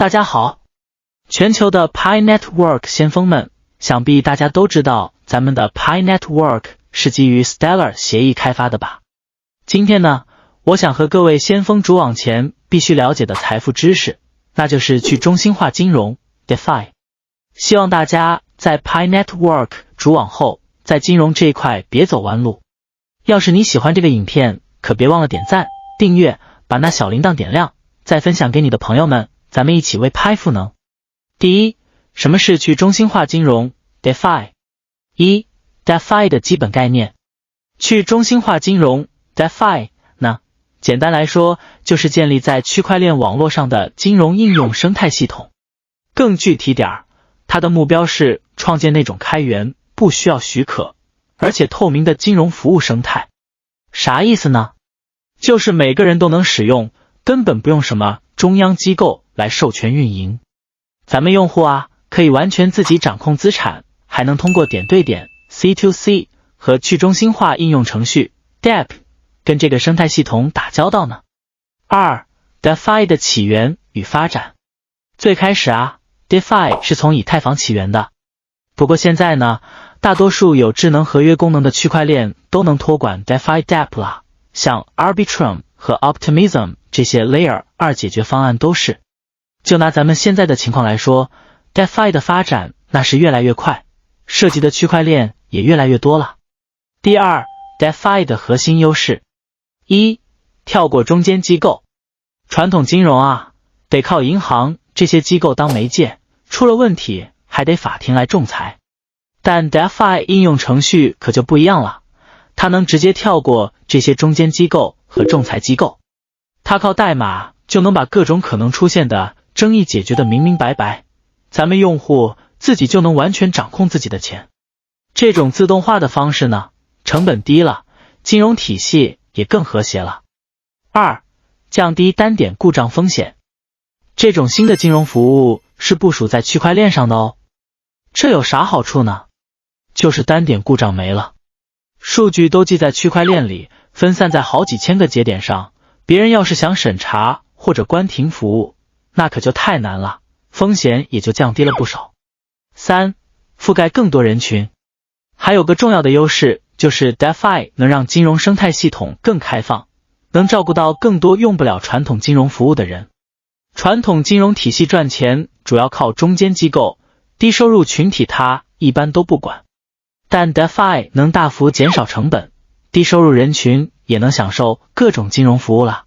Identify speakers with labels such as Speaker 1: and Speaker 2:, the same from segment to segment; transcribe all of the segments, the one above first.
Speaker 1: 大家好，全球的 Pi Network 先锋们，想必大家都知道咱们的 Pi Network 是基于 Stellar 协议开发的吧？今天呢，我想和各位先锋主网前必须了解的财富知识，那就是去中心化金融 DeFi。希望大家在 Pi Network 主网后，在金融这一块别走弯路。要是你喜欢这个影片，可别忘了点赞、订阅，把那小铃铛点亮，再分享给你的朋友们，咱们一起为 Pi 赋能。第一，什么是去中心化金融 DeFi？ 一、DeFi 的基本概念。去中心化金融 DeFi 呢，简单来说就是建立在区块链网络上的金融应用生态系统。更具体点，它的目标是创建那种开源、不需要许可，而且透明的金融服务生态。啥意思呢？就是每个人都能使用，根本不用什么中央机构来授权运营。咱们用户啊，可以完全自己掌控资产，还能通过点对点 C2C 和去中心化应用程序 DApp 跟这个生态系统打交道呢。二、DeFi 的起源与发展。最开始啊， DeFi 是从以太坊起源的。不过现在呢，大多数有智能合约功能的区块链都能托管 DeFi DApp 啦，像 Arbitrum 和 Optimism 这些 Layer 2解决方案都是。就拿咱们现在的情况来说， DeFi 的发展那是越来越快，涉及的区块链也越来越多了。第二， DeFi 的核心优势。一、跳过中间机构。传统金融啊，得靠银行这些机构当媒介，出了问题还得法庭来仲裁。但 DeFi 应用程序可就不一样了，它能直接跳过这些中间机构和仲裁机构，它靠代码就能把各种可能出现的争议解决得明明白白，咱们用户自己就能完全掌控自己的钱。这种自动化的方式呢，成本低了，金融体系也更和谐了。二、降低单点故障风险。这种新的金融服务是部署在区块链上的哦。这有啥好处呢？就是单点故障没了，数据都记在区块链里，分散在好几千个节点上，别人要是想审查或者关停服务，那可就太难了，风险也就降低了不少。三、覆盖更多人群。还有个重要的优势，就是 DeFi 能让金融生态系统更开放，能照顾到更多用不了传统金融服务的人。传统金融体系赚钱主要靠中间机构，低收入群体它一般都不管。但 DeFi 能大幅减少成本，低收入人群也能享受各种金融服务了。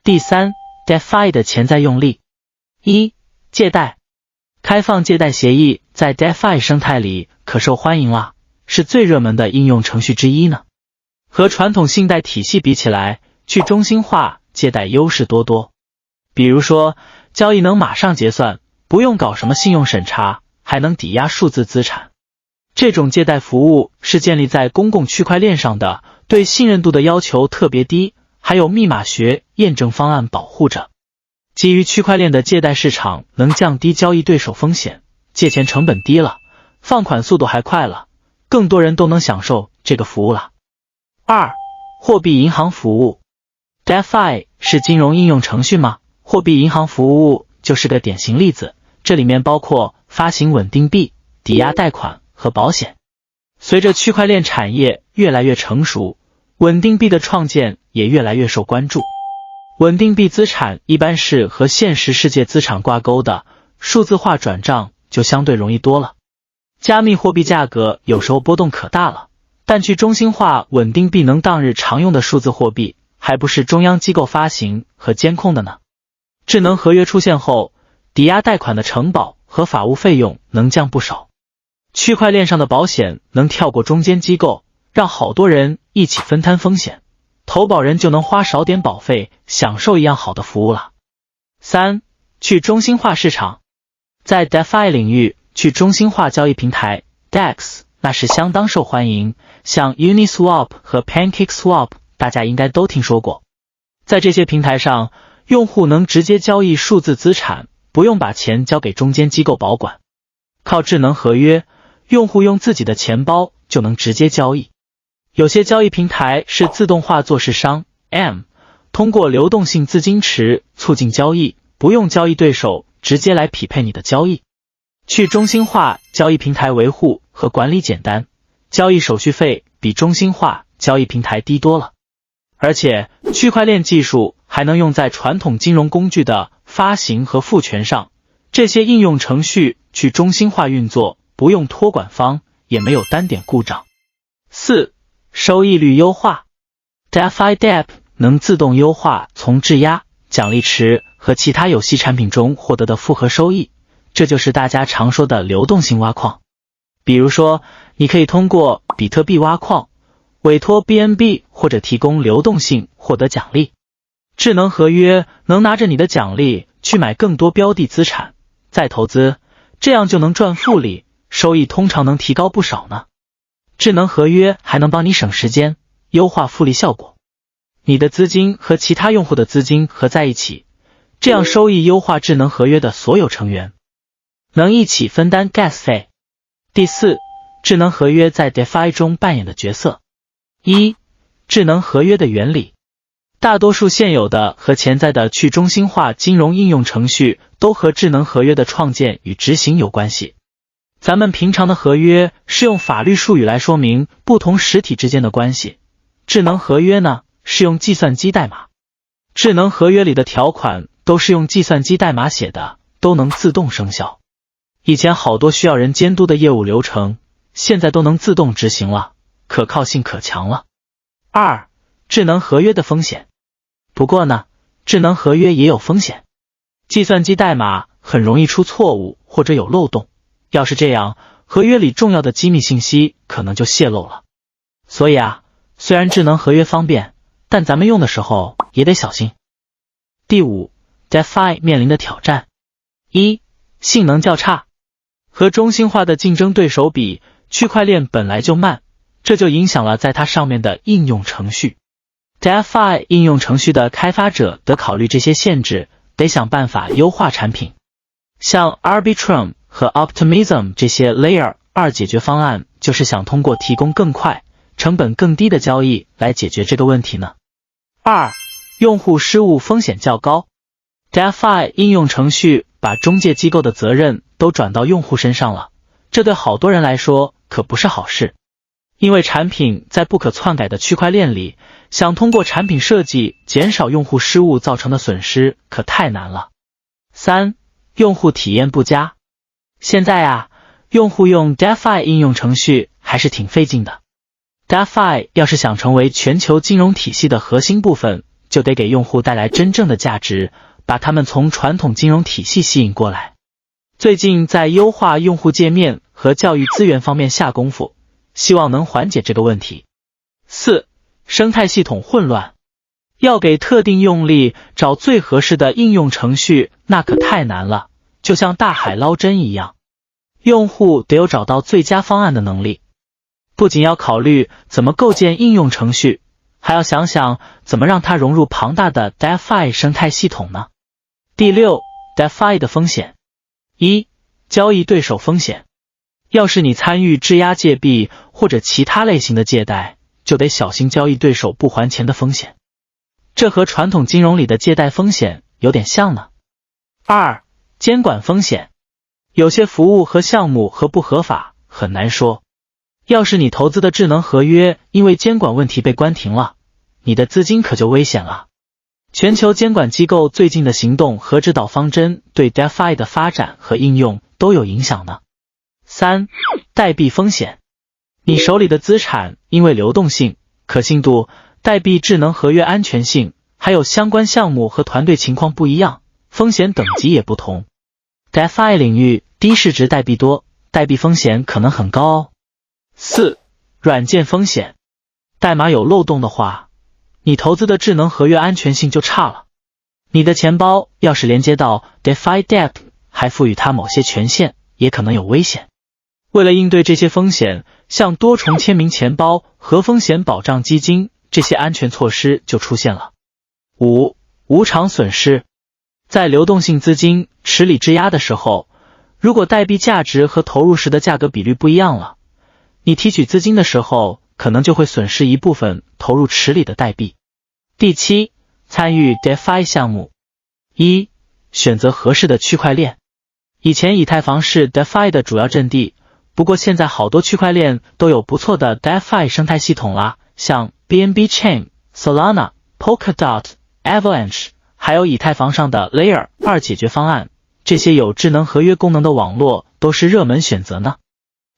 Speaker 1: 第三， DeFi 的潜在用例。一、借贷。开放借贷协议在 DeFi 生态里可受欢迎了，是最热门的应用程序之一呢。和传统信贷体系比起来，去中心化借贷优势多多。比如说，交易能马上结算，不用搞什么信用审查，还能抵押数字资产。这种借贷服务是建立在公共区块链上的，对信任度的要求特别低，还有密码学验证方案保护着。基于区块链的借贷市场能降低交易对手风险，借钱成本低了，放款速度还快了，更多人都能享受这个服务了。二、货币银行服务。 DeFi 是金融应用程序吗？货币银行服务就是个典型例子，这里面包括发行稳定币、抵押贷款和保险。随着区块链产业越来越成熟，稳定币的创建也越来越受关注。稳定币资产一般是和现实世界资产挂钩的，数字化转账就相对容易多了。加密货币价格有时候波动可大了，但去中心化稳定币能当日常用的数字货币，还不是中央机构发行和监控的呢。智能合约出现后，抵押贷款的承保和法务费用能降不少。区块链上的保险能跳过中间机构，让好多人一起分摊风险，投保人就能花少点保费，享受一样好的服务了。三、去中心化市场。在 DeFi 领域，去中心化交易平台 DEX 那是相当受欢迎，像 Uniswap 和 PancakeSwap 大家应该都听说过。在这些平台上，用户能直接交易数字资产，不用把钱交给中间机构保管。靠智能合约，用户用自己的钱包就能直接交易。有些交易平台是自动化做市商 M， 通过流动性资金池促进交易，不用交易对手直接来匹配你的交易。去中心化交易平台维护和管理简单，交易手续费比中心化交易平台低多了。而且区块链技术还能用在传统金融工具的发行和赋权上，这些应用程序去中心化运作，不用托管方，也没有单点故障。4. 收益率优化。 DeFi Dap 能自动优化从质押、奖励池和其他游戏产品中获得的复合收益，这就是大家常说的流动性挖矿。比如说，你可以通过比特币挖矿，委托 BNB 或者提供流动性获得奖励。智能合约能拿着你的奖励去买更多标的资产，再投资，这样就能赚复利，收益通常能提高不少呢。智能合约还能帮你省时间，优化复利效果。你的资金和其他用户的资金合在一起，这样收益优化智能合约的所有成员，能一起分担 gas 费。第4，智能合约在 DeFi 中扮演的角色。1. 智能合约的原理。大多数现有的和潜在的去中心化金融应用程序都和智能合约的创建与执行有关系。咱们平常的合约是用法律术语来说明不同实体之间的关系，智能合约呢是用计算机代码。智能合约里的条款都是用计算机代码写的，都能自动生效。以前好多需要人监督的业务流程，现在都能自动执行了，可靠性可强了。2. 智能合约的风险。不过呢，智能合约也有风险，计算机代码很容易出错误或者有漏洞，要是这样，合约里重要的机密信息可能就泄露了。所以啊，虽然智能合约方便，但咱们用的时候也得小心。第5， DeFi 面临的挑战。1. 性能较差。和中心化的竞争对手比，区块链本来就慢，这就影响了在它上面的应用程序。DeFi 应用程序的开发者得考虑这些限制，得想办法优化产品。像 Arbitrum 和 Optimism 这些 Layer 2解决方案，就是想通过提供更快、成本更低的交易来解决这个问题呢。2. 用户失误风险较高。DeFi 应用程序把中介机构的责任都转到用户身上了，这对好多人来说可不是好事。因为产品在不可篡改的区块链里，想通过产品设计减少用户失误造成的损失可太难了。3. 用户体验不佳。现在啊，用户用 DeFi 应用程序还是挺费劲的。DeFi 要是想成为全球金融体系的核心部分，就得给用户带来真正的价值，把他们从传统金融体系吸引过来。最近在优化用户界面和教育资源方面下功夫，希望能缓解这个问题。4. 生态系统混乱。要给特定用例找最合适的应用程序，那可太难了，就像大海捞针一样。用户得有找到最佳方案的能力，不仅要考虑怎么构建应用程序，还要想想怎么让它融入庞大的 DeFi 生态系统呢。第6， DeFi 的风险。1. 交易对手风险。要是你参与质押借币或者其他类型的借贷，就得小心交易对手不还钱的风险。这和传统金融里的借贷风险有点像呢。2. 监管风险。有些服务和项目合不合法很难说。要是你投资的智能合约因为监管问题被关停了，你的资金可就危险了。全球监管机构最近的行动和指导方针对 DeFi 的发展和应用都有影响呢。3. 代币风险。你手里的资产因为流动性、可信度、代币智能合约安全性，还有相关项目和团队情况不一样，风险等级也不同。DeFi 领域低市值代币多，代币风险可能很高哦。4. 软件风险。代码有漏洞的话，你投资的智能合约安全性就差了。你的钱包要是连接到 DeFi Dap， 还赋予它某些权限，也可能有危险。为了应对这些风险，像多重签名钱包和风险保障基金，这些安全措施就出现了。5. 无偿损失。在流动性资金池里质押的时候，如果代币价值和投入时的价格比率不一样了，你提取资金的时候可能就会损失一部分投入池里的代币。第7，参与 DeFi 项目。1. 选择合适的区块链。以前以太坊是 DeFi 的主要阵地，不过现在好多区块链都有不错的 DeFi 生态系统啦，像 BNB Chain、Solana、Polkadot、Avalanche， 还有以太坊上的 Layer 2解决方案，这些有智能合约功能的网络都是热门选择呢。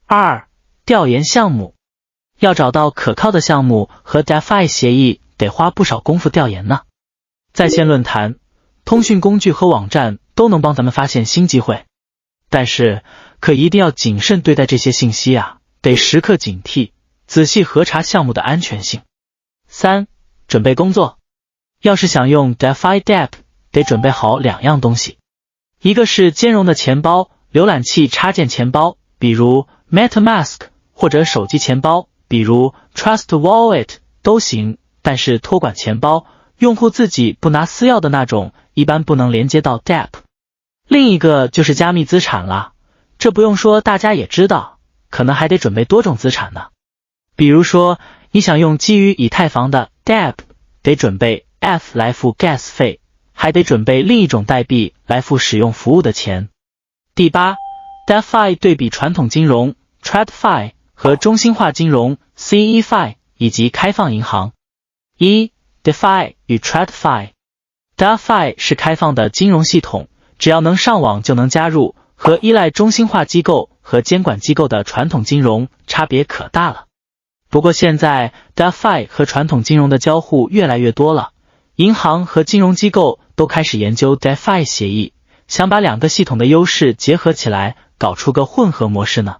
Speaker 1: 2. 调研项目。要找到可靠的项目和 DeFi 协议得花不少功夫调研呢。在线论坛、通讯工具和网站都能帮咱们发现新机会，但是可一定要谨慎对待这些信息啊，得时刻警惕，仔细核查项目的安全性。3. 准备工作。要是想用 DeFi DApp， 得准备好2样东西，一个是兼容的钱包、浏览器插件钱包，比如 MetaMask， 或者手机钱包，比如 Trust Wallet 都行，但是托管钱包，用户自己不拿私钥的那种，一般不能连接到 DApp。 另一个就是加密资产啦，这不用说大家也知道，可能还得准备多种资产呢。比如说你想用基于以太坊的 DApp， 得准备 F 来付 Gas 费，还得准备另一种代币来付使用服务的钱。第8 DeFi 对比传统金融 TradFi 和中心化金融 CeFi 以及开放银行。1. DeFi 与 TradFi。 DeFi 是开放的金融系统，只要能上网就能加入，和依赖中心化机构和监管机构的传统金融差别可大了。不过现在 DeFi 和传统金融的交互越来越多了，银行和金融机构都开始研究 DeFi 协议，想把2个系统的优势结合起来，搞出个混合模式呢。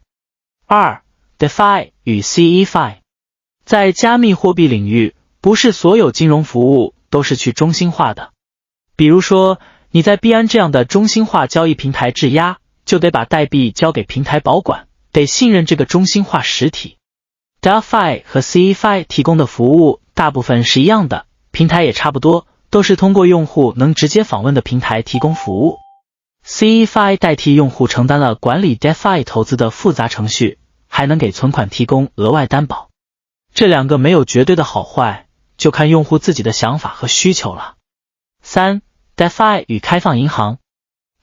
Speaker 1: 2. DeFi 与 CeFi。 在加密货币领域，不是所有金融服务都是去中心化的。比如说你在币安这样的中心化交易平台质押，就得把代币交给平台保管，得信任这个中心化实体。DeFi 和 CeFi 提供的服务大部分是一样的，平台也差不多，都是通过用户能直接访问的平台提供服务。CeFi 代替用户承担了管理 DeFi 投资的复杂程序，还能给存款提供额外担保。这2个没有绝对的好坏，就看用户自己的想法和需求了。3. DeFi 与开放银行。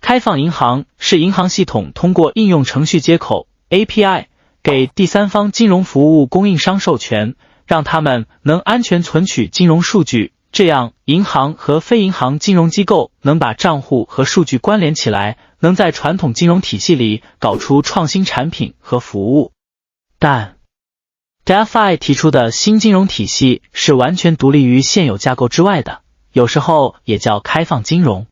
Speaker 1: 开放银行是银行系统通过应用程序接口 API 给第三方金融服务供应商授权，让他们能安全存取金融数据，这样银行和非银行金融机构能把账户和数据关联起来，能在传统金融体系里搞出创新产品和服务。但 DeFi 提出的新金融体系是完全独立于现有架构之外的，有时候也叫开放金融。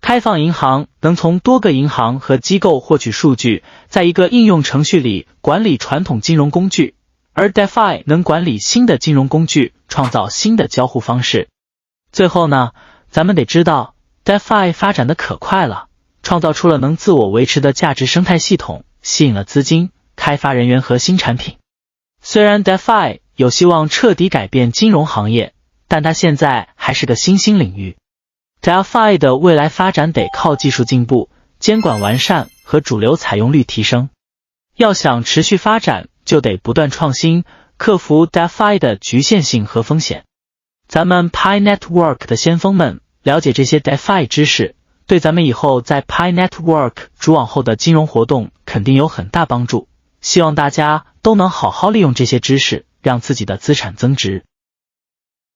Speaker 1: 开放银行能从多个银行和机构获取数据，在一个应用程序里管理传统金融工具，而 DeFi 能管理新的金融工具，创造新的交互方式。最后呢，咱们得知道 DeFi 发展的可快了，创造出了能自我维持的价值生态系统，吸引了资金、开发人员和新产品。虽然 DeFi 有希望彻底改变金融行业，但它现在还是个新兴领域。DeFi 的未来发展得靠技术进步、监管完善和主流采用率提升。要想持续发展，就得不断创新，克服 DeFi 的局限性和风险。咱们 Pi Network 的先锋们了解这些 DeFi 知识，对咱们以后在 Pi Network 主网后的金融活动肯定有很大帮助。希望大家都能好好利用这些知识，让自己的资产增值。